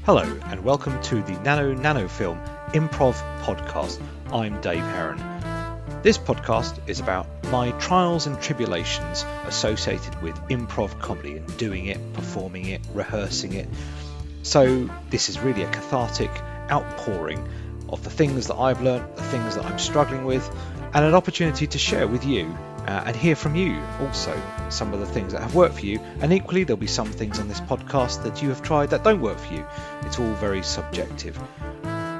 Hello and welcome to the Nano Film Improv podcast. I'm Dave Heron. This podcast is about my trials and tribulations associated with improv comedy and doing it, performing it, rehearsing it. So this is really a cathartic outpouring of the things that I've learned, the things that I'm struggling with, and an opportunity to share with you and hear from you also some of the things that have worked for you, and equally there'll be some things on this podcast that you have tried that don't work for you. It's all very subjective.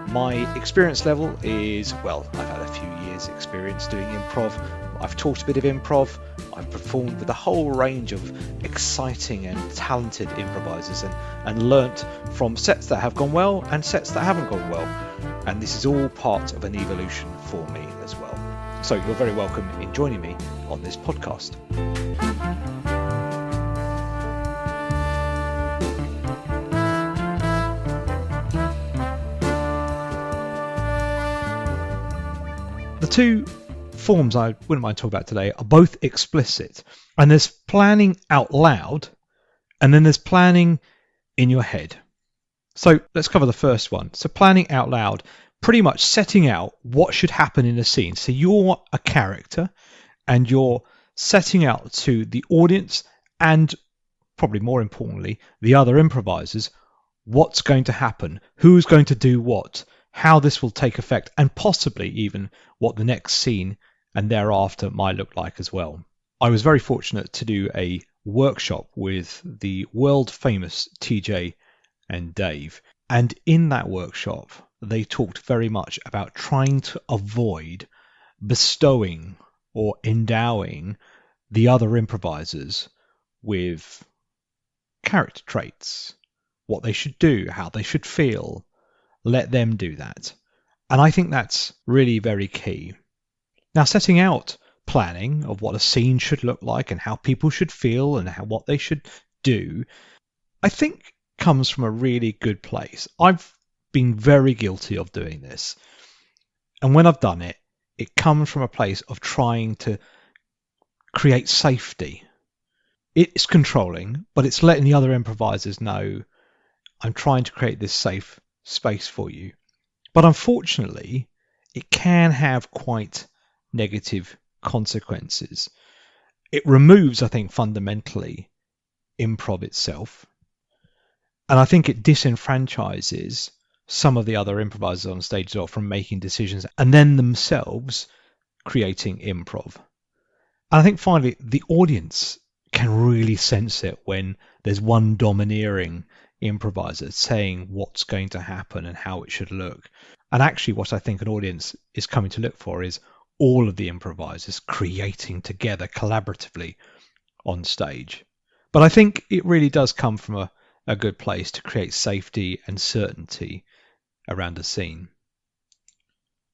My experience level is, well, I've had a few years experience doing improv. I've taught a bit of improv. I've performed with a whole range of exciting and talented improvisers and learnt from sets that have gone well and sets that haven't gone well. And this is all part of an evolution for me as well. So you're very welcome in joining me on this podcast. The two forms I wouldn't mind talking about today are both explicit, and there's planning out loud and then there's planning in your head. So let's cover the first one. So planning out loud, pretty much setting out what should happen in a scene. So you're a character and you're setting out to the audience and probably more importantly the other improvisers what's going to happen, who's going to do what, how this will take effect, and possibly even what the next scene and thereafter might look like as well. I was very fortunate to do a workshop with the world famous TJ and Dave, and in that workshop they talked very much about trying to avoid bestowing or endowing the other improvisers with character traits, what they should do, how they should feel. Let them do that. And I think that's really very key. Now, setting out planning of what a scene should look like and how people should feel and what they should do, I think comes from a really good place. I've been very guilty of doing this. And when I've done it, it comes from a place of trying to create safety. It's controlling, but it's letting the other improvisers know I'm trying to create this safe space for you. But unfortunately, it can have quite negative consequences. It removes, I think, fundamentally improv itself. And I think it disenfranchises some of the other improvisers on stage as well from making decisions and then themselves creating improv. And I think finally, the audience can really sense it when there's one domineering improviser saying what's going to happen and how it should look. And actually what I think an audience is coming to look for is all of the improvisers creating together collaboratively on stage. But I think it really does come from a good place to create safety and certainty around a scene.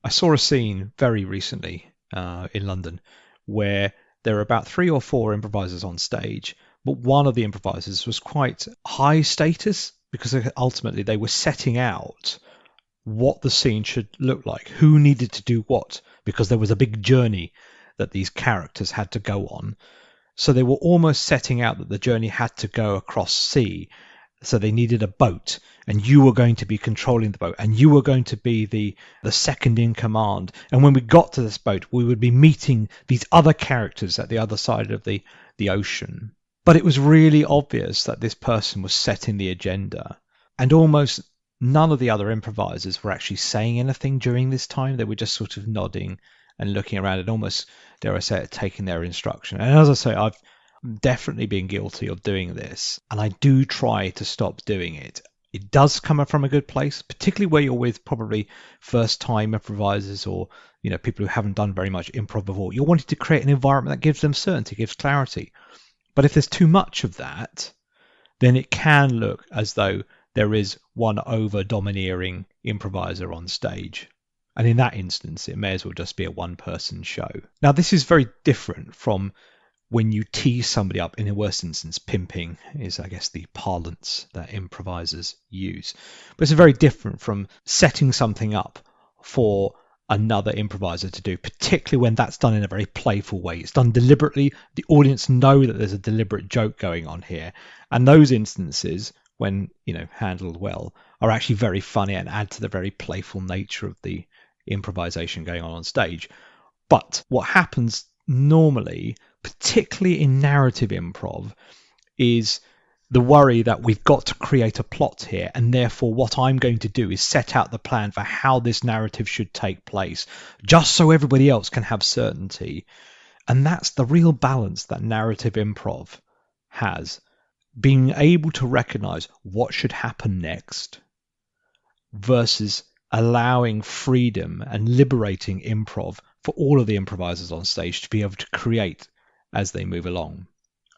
I saw a scene very recently in London where there were about 3 or 4 improvisers on stage, but one of the improvisers was quite high status because ultimately they were setting out what the scene should look like, who needed to do what, because there was a big journey that these characters had to go on. So they were almost setting out that the journey had to go across sea. So they needed a boat, and you were going to be controlling the boat, and you were going to be the second in command. And when we got to this boat, we would be meeting these other characters at the other side of the ocean. But it was really obvious that this person was setting the agenda, and almost none of the other improvisers were actually saying anything during this time. They were just sort of nodding and looking around and almost, dare I say it, taking their instruction. And as I say, I've definitely been guilty of doing this, and I do try to stop doing it. It does come from a good place, particularly where you're with probably first-time improvisers or people who haven't done very much improv before. You're wanting to create an environment that gives them certainty, gives clarity. But if there's too much of that, then it can look as though there is one over-domineering improviser on stage. And in that instance, it may as well just be a one-person show. Now, this is very different from when you tease somebody up. In the worst instance, pimping is, I guess, the parlance that improvisers use. But it's very different from setting something up for another improviser to do, particularly when that's done in a very playful way. It's done deliberately. The audience know that there's a deliberate joke going on here. And those instances when handled well, are actually very funny and add to the very playful nature of the improvisation going on stage. But what happens normally, particularly in narrative improv, is the worry that we've got to create a plot here, and therefore what I'm going to do is set out the plan for how this narrative should take place, just so everybody else can have certainty. And that's the real balance that narrative improv has. Being able to recognize what should happen next versus allowing freedom and liberating improv for all of the improvisers on stage to be able to create as they move along.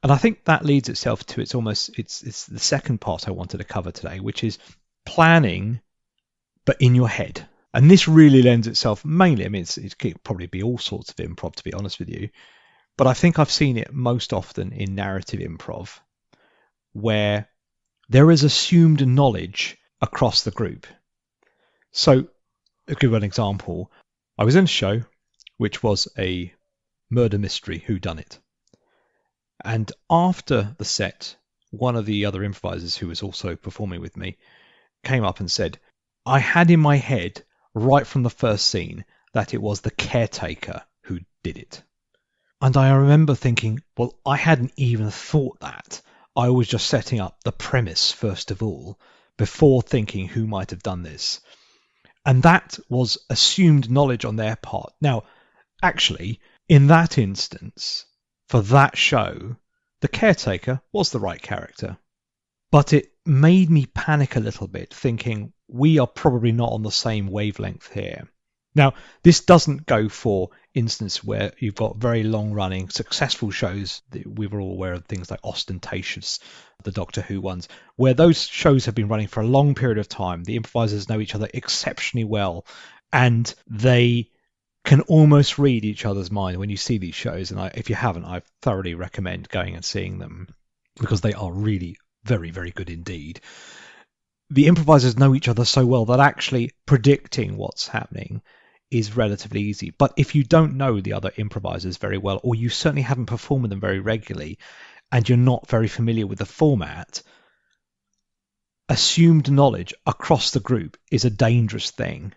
And I think that leads itself to it's the second part I wanted to cover today, which is planning, but in your head. And this really lends itself mainly, it could probably be all sorts of improv, to be honest with you, but I think I've seen it most often in narrative improv, where there is assumed knowledge across the group. So, to give an example, I was in a show which was a murder mystery whodunit. And after the set, one of the other improvisers who was also performing with me came up and said, I had in my head right from the first scene that it was the caretaker who did it. And I remember thinking, well, I hadn't even thought that. I was just setting up the premise first of all, before thinking who might have done this. And that was assumed knowledge on their part. Now, actually, in that instance, for that show, the caretaker was the right character. But it made me panic a little bit, thinking we are probably not on the same wavelength here. Now, this doesn't go for instance where you've got very long-running, successful shows. We were all aware of things like Ostentatious, the Doctor Who ones, where those shows have been running for a long period of time. The improvisers know each other exceptionally well, and they can almost read each other's mind when you see these shows. And if you haven't, I thoroughly recommend going and seeing them, because they are really very, very good indeed. The improvisers know each other so well that actually predicting what's happening is relatively easy. But if you don't know the other improvisers very well, or you certainly haven't performed with them very regularly, and you're not very familiar with the format, assumed knowledge across the group is a dangerous thing.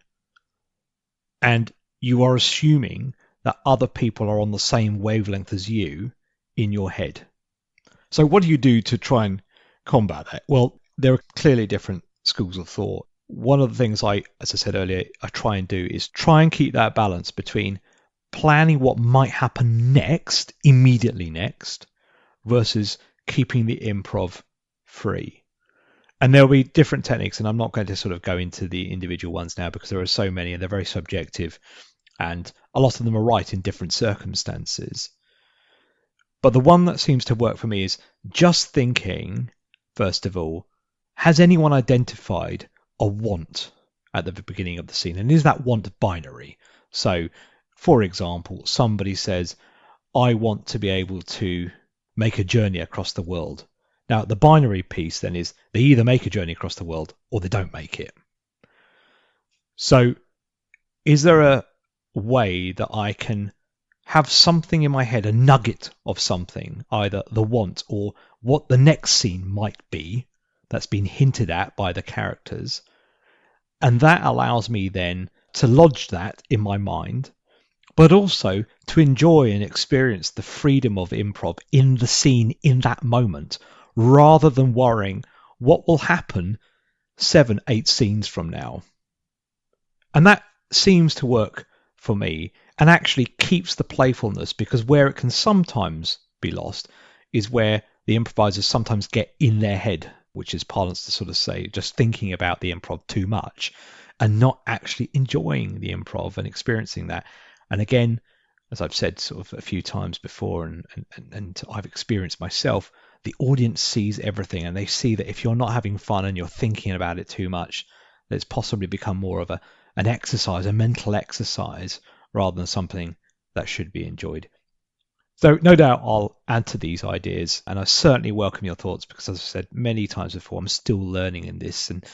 And you are assuming that other people are on the same wavelength as you in your head. So what do you do to try and combat that? Well, there are clearly different schools of thought. One of the things as I said earlier, I try and do is try and keep that balance between planning what might happen next, immediately next, versus keeping the improv free. And there'll be different techniques, and I'm not going to sort of go into the individual ones now because there are so many and they're very subjective, and a lot of them are right in different circumstances. But the one that seems to work for me is just thinking, first of all, has anyone identified a want at the beginning of the scene? And is that want binary? So, for example, somebody says, I want to be able to make a journey across the world. Now, the binary piece then is they either make a journey across the world or they don't make it. So, is there a way that I can have something in my head, a nugget of something, either the want or what the next scene might be, that's been hinted at by the characters, and that allows me then to lodge that in my mind, but also to enjoy and experience the freedom of improv in the scene in that moment, rather than worrying what will happen 7, 8 scenes from now. And that seems to work for me and actually keeps the playfulness, because where it can sometimes be lost is where the improvisers sometimes get in their head, which is parlance to sort of say just thinking about the improv too much and not actually enjoying the improv and experiencing that. And again, as I've said sort of a few times before, and I've experienced myself, the audience sees everything, and they see that if you're not having fun and you're thinking about it too much, that it's possibly become more of an exercise, a mental exercise, rather than something that should be enjoyed. So no doubt I'll add to these ideas, and I certainly welcome your thoughts, because as I've said many times before, I'm still learning in this, and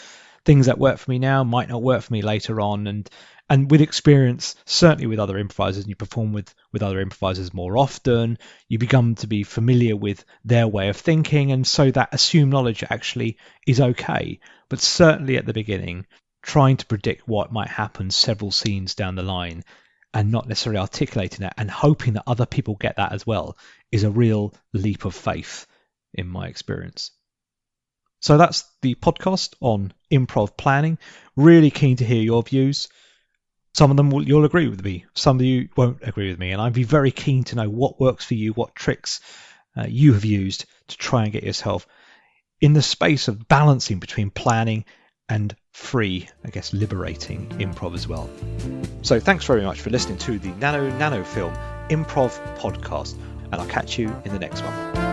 things that work for me now might not work for me later on. And with experience, certainly with other improvisers, and you perform with other improvisers more often, you become to be familiar with their way of thinking, and so that assumed knowledge actually is okay. But certainly at the beginning, trying to predict what might happen several scenes down the line and not necessarily articulating that and hoping that other people get that as well is a real leap of faith in my experience. So that's the podcast on improv planning. Really keen to hear your views. Some of them you'll agree with me, some of you won't agree with me, and I'd be very keen to know what works for you, what tricks you have used to try and get yourself in the space of balancing between planning and free, I guess, liberating improv as well. So thanks very much for listening to the Nano Film Improv podcast, and I'll catch you in the next one.